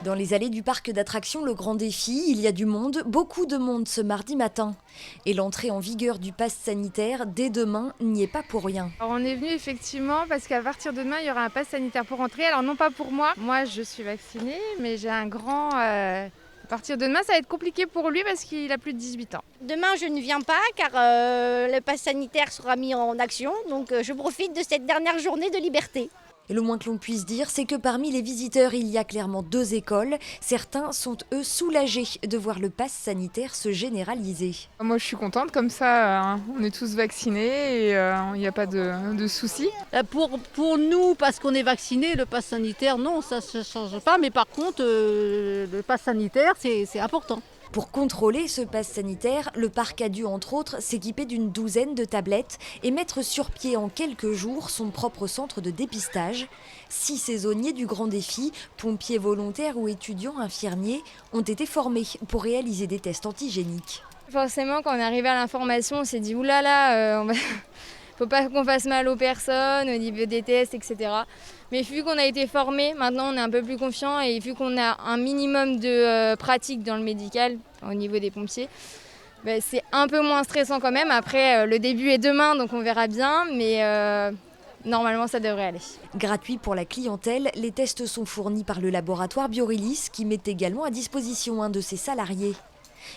Dans les allées du parc d'attractions Le Grand Défi, il y a du monde, beaucoup de monde ce mardi matin. Et l'entrée en vigueur du pass sanitaire dès demain n'y est pas pour rien. Alors on est venu effectivement parce qu'à partir de demain, il y aura un pass sanitaire pour rentrer. Alors non pas pour moi, je suis vaccinée, mais j'ai un grand... À partir de demain, ça va être compliqué pour lui parce qu'il a plus de 18 ans. Demain, je ne viens pas car le pass sanitaire sera mis en action. Donc je profite de cette dernière journée de liberté. Et le moins que l'on puisse dire, c'est que parmi les visiteurs, il y a clairement deux écoles. Certains sont, eux, soulagés de voir le pass sanitaire se généraliser. Moi, je suis contente, comme ça, on est tous vaccinés et il n'y a pas de soucis. Pour nous, parce qu'on est vaccinés, le pass sanitaire, non, ça ne change pas. Mais par contre, le pass sanitaire, c'est important. Pour contrôler ce pass sanitaire, le parc a dû entre autres s'équiper d'une douzaine de tablettes et mettre sur pied en quelques jours son propre centre de dépistage. 6 saisonniers du Grand Défi, pompiers volontaires ou étudiants infirmiers, ont été formés pour réaliser des tests antigéniques. Forcément, quand on est arrivé à l'information, on s'est dit oulala, faut pas qu'on fasse mal aux personnes au niveau des tests, etc. Mais vu qu'on a été formés, maintenant on est un peu plus confiant et vu qu'on a un minimum de pratique dans le médical au niveau des pompiers, c'est un peu moins stressant quand même. Après, le début est demain, donc on verra bien, mais normalement ça devrait aller. Gratuit pour la clientèle, les tests sont fournis par le laboratoire Biorilis qui met également à disposition un de ses salariés.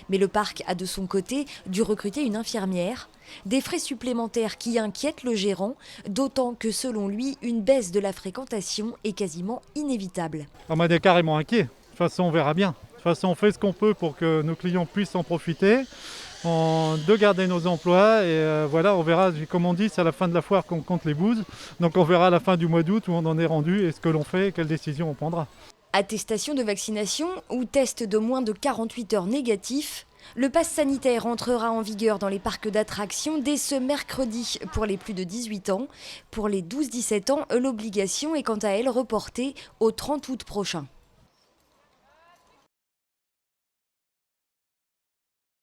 Mais le parc a de son côté dû recruter une infirmière. Des frais supplémentaires qui inquiètent le gérant, d'autant que selon lui, une baisse de la fréquentation est quasiment inévitable. On est carrément inquiet. De toute façon, on verra bien. De toute façon, on fait ce qu'on peut pour que nos clients puissent en profiter, de garder nos emplois. Et voilà, on verra, comme on dit, c'est à la fin de la foire qu'on compte les bouses. Donc on verra à la fin du mois d'août où on en est rendu et ce que l'on fait et quelle décision on prendra. Attestation de vaccination ou test de moins de 48 heures négatif, le pass sanitaire entrera en vigueur dans les parcs d'attractions dès ce mercredi pour les plus de 18 ans. Pour les 12-17 ans, l'obligation est quant à elle reportée au 30 août prochain.